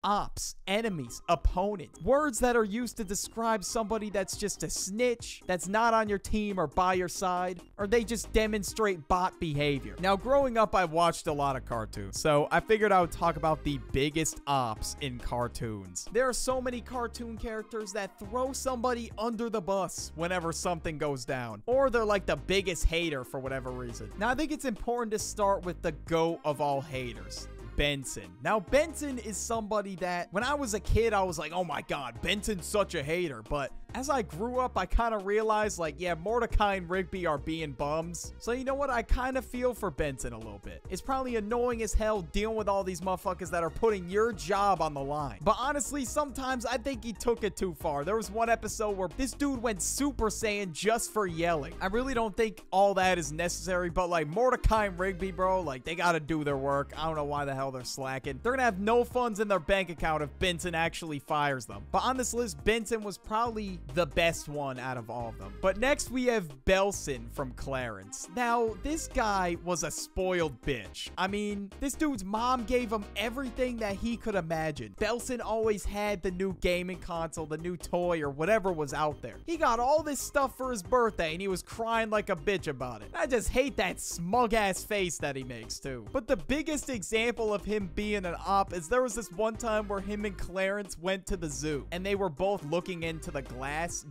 ops, enemies, opponent. Words that are used to describe somebody that's just a snitch, that's not on your team or by your side, or they just demonstrate bot behavior. Now, growing up, I watched a lot of cartoons, so I figured I would talk about the biggest ops in cartoons. There are so many cartoon characters that throw somebody under the bus whenever something goes down, or they're like the biggest hater for whatever reason. Now, I think it's important to start with the GOAT of all haters, Benson. Now, Benson is somebody that when I was a kid, I was like, oh my god, Benson's such a hater. But as I grew up, I kind of realized, like, yeah, Mordecai and Rigby are being bums. So you know what? I kind of feel for Benson a little bit. It's probably annoying as hell dealing with all these motherfuckers that are putting your job on the line. But honestly, sometimes I think he took it too far. There was one episode where this dude went Super Saiyan just for yelling. I really don't think all that is necessary, but like Mordecai and Rigby, bro, like they gotta do their work. I don't know why the hell they're slacking. They're gonna have no funds in their bank account if Benson actually fires them. But on this list, Benson was probably the best one out of all of them. But next we have Belson from Clarence. Now, this guy was a spoiled bitch. I mean, this dude's mom gave him everything that he could imagine. Belson always had the new gaming console, the new toy, or whatever was out there. He got all this stuff for his birthday, and he was crying like a bitch about it. I just hate that smug-ass face that he makes, too. But the biggest example of him being an op is there was this one time where him and Clarence went to the zoo, and they were both looking into the glass.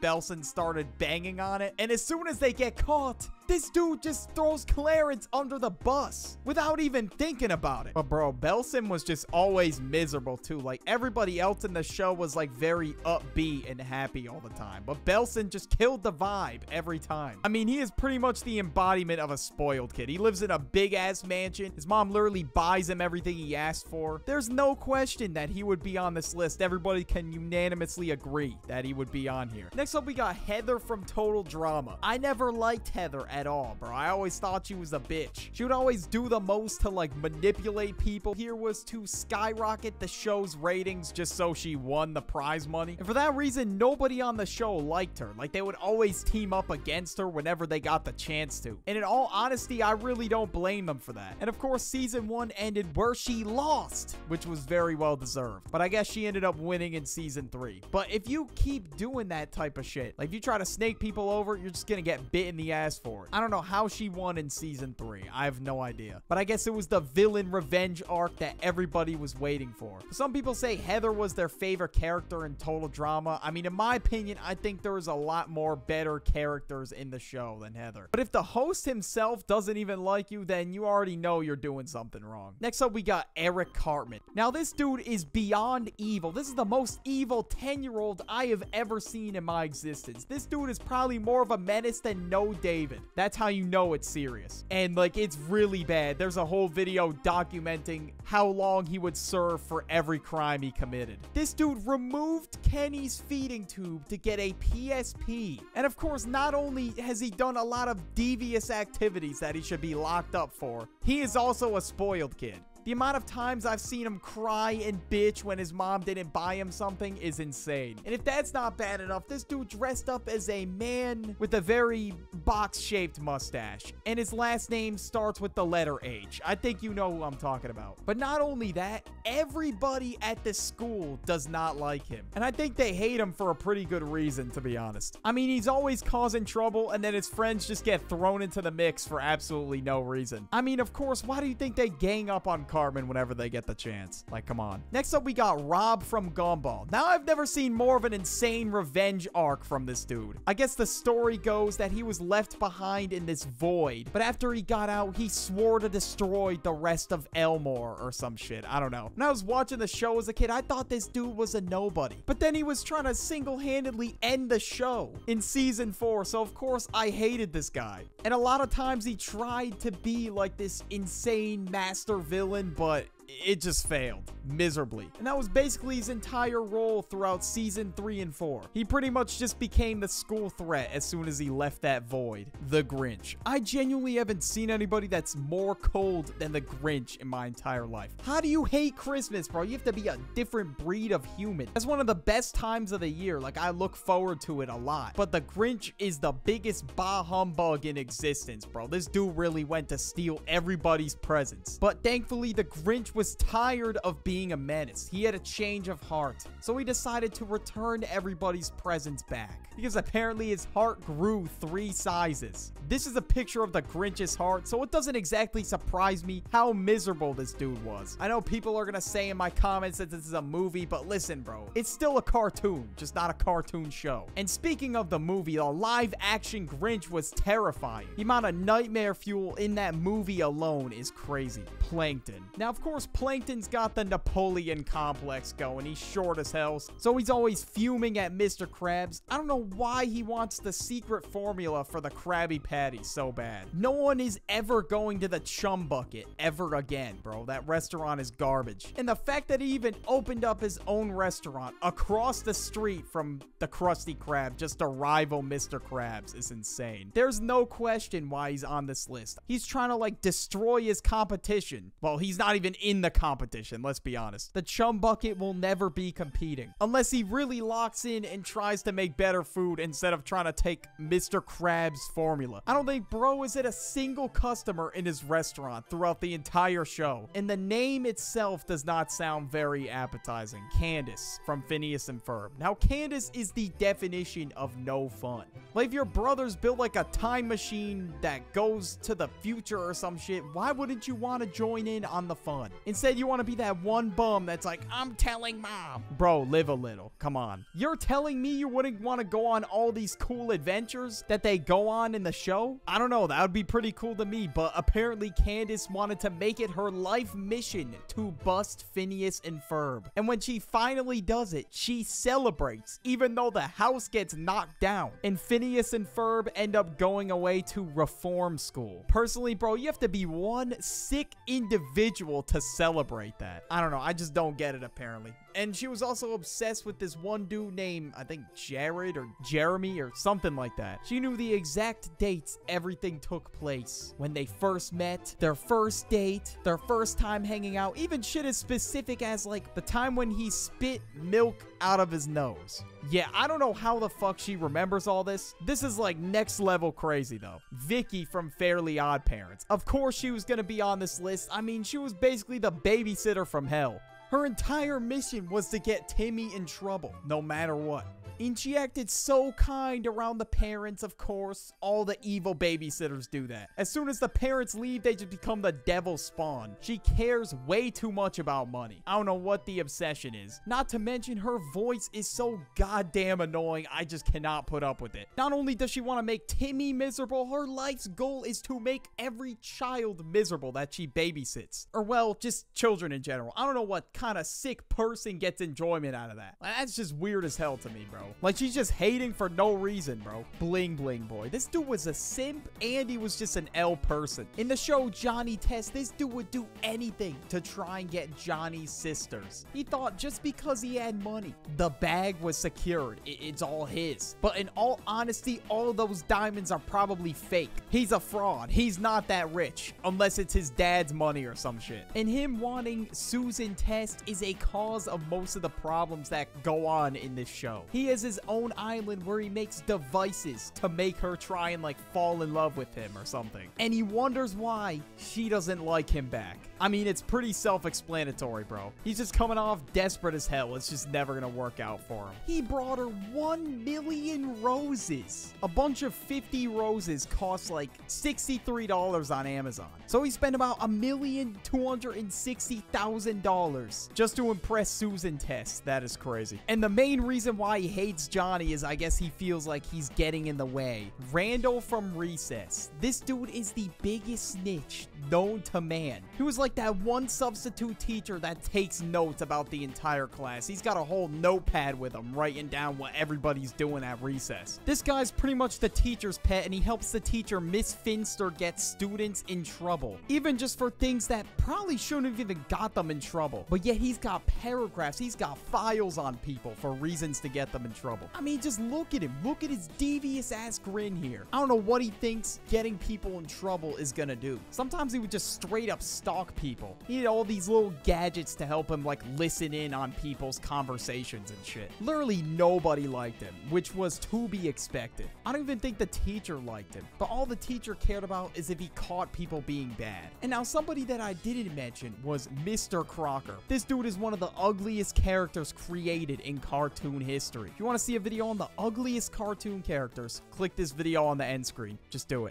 Belson started banging on it, and as soon as they get caught, this dude just throws Clarence under the bus without even thinking about it. But bro, Belson was just always miserable too. Like everybody else in the show was like very upbeat and happy all the time, but Belson just killed the vibe every time. I mean, he is pretty much the embodiment of a spoiled kid. He lives in a big ass mansion. His mom literally buys him everything he asked for. There's no question that he would be on this list. Everybody can unanimously agree that he would be on here. Next up, we got Heather from Total Drama. I never liked Heather at all, bro. I always thought she was a bitch. She would always do the most to like manipulate people. Here was to skyrocket the show's ratings just so she won the prize money. And for that reason, nobody on the show liked her. Like they would always team up against her whenever they got the chance to. And in all honesty, I really don't blame them for that. And of course, season 1 ended where she lost, which was very well deserved. But I guess she ended up winning in season 3. But if you keep doing that type of shit, like if you try to snake people over, you're just gonna get bit in the ass for it. I don't know how she won in season 3. I have no idea. But I guess it was the villain revenge arc that everybody was waiting for. Some people say Heather was their favorite character in Total Drama. I mean, in my opinion, I think there was a lot more better characters in the show than Heather. But if the host himself doesn't even like you, then you already know you're doing something wrong. Next up, we got Eric Cartman. Now, this dude is beyond evil. This is the most evil 10-year-old I have ever seen in my existence. This dude is probably more of a menace than No David. That's how you know it's serious. And like, it's really bad. There's a whole video documenting how long he would serve for every crime he committed. This dude removed Kenny's feeding tube to get a PSP. And of course, not only has he done a lot of devious activities that he should be locked up for, he is also a spoiled kid. The amount of times I've seen him cry and bitch when his mom didn't buy him something is insane. And if that's not bad enough, this dude dressed up as a man with a very box-shaped mustache. And his last name starts with the letter H. I think you know who I'm talking about. But not only that, everybody at the school does not like him. And I think they hate him for a pretty good reason, to be honest. I mean, he's always causing trouble, and then his friends just get thrown into the mix for absolutely no reason. I mean, of course, why do you think they gang up on Cartman whenever they get the chance? Like, come on. Next up, we got Rob from Gumball. Now, I've never seen more of an insane revenge arc from this dude. I guess the story goes that he was left behind in this void, but after he got out, he swore to destroy the rest of Elmore or some shit. I don't know. When I was watching the show as a kid, I thought this dude was a nobody, but then he was trying to single-handedly end the show in season 4, so of course, I hated this guy. And a lot of times, he tried to be like this insane master villain, but it just failed miserably. And that was basically his entire role throughout season 3 and 4. He pretty much just became the school threat as soon as he left that void. The Grinch. I genuinely haven't seen anybody that's more cold than the Grinch in my entire life. How do you hate Christmas, bro? You have to be a different breed of human. That's one of the best times of the year. Like, I look forward to it a lot. But the Grinch is the biggest bah humbug in existence, bro. This dude really went to steal everybody's presents. But thankfully, the Grinch was was tired of being a menace. He had a change of heart. So he decided to return everybody's presents back. Because apparently his heart grew 3 sizes. This is a picture of the Grinch's heart, so it doesn't exactly surprise me how miserable this dude was. I know people are gonna say in my comments that this is a movie, but listen, bro. It's still a cartoon, just not a cartoon show. And speaking of the movie, the live-action Grinch was terrifying. The amount of nightmare fuel in that movie alone is crazy. Plankton. Now, of course, Plankton's got the Napoleon complex going. He's short as hell, so he's always fuming at Mr. Krabs. I don't know why he wants the secret formula for the Krabby Patty so bad. No one is ever going to the Chum Bucket ever again, bro. That restaurant is garbage. And the fact that he even opened up his own restaurant across the street from the Krusty Krab just to rival Mr. Krabs is insane. There's no question why he's on this list. He's trying to like destroy his competition. Well, he's not even in the competition, let's be honest. The Chum Bucket will never be competing unless he really locks in and tries to make better food instead of trying to take Mr. Krabs' formula. I don't think bro is at a single customer in his restaurant throughout the entire show. And the name itself does not sound very appetizing. Candace from Phineas and Ferb. Now, Candace is the definition of no fun. Like, if your brothers built like a time machine that goes to the future or some shit, why wouldn't you want to join in on the fun? Instead, you want to be that one bum that's like, I'm telling mom. Bro, live a little. Come on. You're telling me you wouldn't want to go on all these cool adventures that they go on in the show? I don't know. That would be pretty cool to me, but apparently Candace wanted to make it her life mission to bust Phineas and Ferb. And when she finally does it, she celebrates, even though the house gets knocked down. And Phineas and Ferb end up going away to reform school. Personally, bro, you have to be one sick individual to celebrate that. I don't know. I just don't get it, apparently. And she was also obsessed with this one dude named, I think, Jared or Jeremy or something like that. She knew the exact dates everything took place. When they first met, their first date, their first time hanging out, even shit as specific as, like, the time when he spit milk out of his nose. Yeah, I don't know how the fuck she remembers all this. This is, like, next level crazy, though. Vicky from Fairly Odd Parents. Of course she was gonna be on this list. I mean, she was basically the babysitter from hell. Her entire mission was to get Timmy in trouble, no matter what. And she acted so kind around the parents, of course. All the evil babysitters do that. As soon as the parents leave, they just become the devil's spawn. She cares way too much about money. I don't know what the obsession is. Not to mention, her voice is so goddamn annoying, I just cannot put up with it. Not only does she want to make Timmy miserable, her life's goal is to make every child miserable that she babysits. Or, well, just children in general. I don't know what kind of sick person gets enjoyment out of that. That's just weird as hell to me, bro. Like, she's just hating for no reason, bro. Bling bling boy. This dude was a simp and he was just an L person. In the show Johnny Test, this dude would do anything to try and get Johnny's sisters. He thought just because he had money, the bag was secured. It's all his. But in all honesty, all those diamonds are probably fake. He's a fraud. He's not that rich unless it's his dad's money or some shit. And him wanting Susan Test is a cause of most of the problems that go on in this show. He has his own island where he makes devices to make her try and like fall in love with him or something. And he wonders why she doesn't like him back. I mean, it's pretty self-explanatory, bro. He's just coming off desperate as hell. It's just never gonna work out for him. He brought her 1 million roses. A bunch of 50 roses cost like $63 on Amazon. So he spent about $1,260,000 just to impress Susan Test. That is crazy. And the main reason why he hates Johnny is I guess he feels like he's getting in the way. Randall from Recess. This dude is the biggest snitch known to man. He was like that one substitute teacher that takes notes about the entire class. He's got a whole notepad with him writing down what everybody's doing at recess. This guy's pretty much the teacher's pet and he helps the teacher Miss Finster get students in trouble. Even just for things that probably shouldn't have even got them in trouble. But yet he's got paragraphs, he's got files on people for reasons to get them in in trouble. I mean, just look at him. Look at his devious ass grin here. I don't know what he thinks getting people in trouble is gonna do. Sometimes he would just straight up stalk people. He had all these little gadgets to help him like listen in on people's conversations and shit. Literally nobody liked him, which was to be expected. I don't even think the teacher liked him, but all the teacher cared about is if he caught people being bad. And now somebody that I didn't mention was Mr. Crocker. This dude is one of the ugliest characters created in cartoon history. If you want to see a video on the ugliest cartoon characters, click this video on the end screen. Just do it.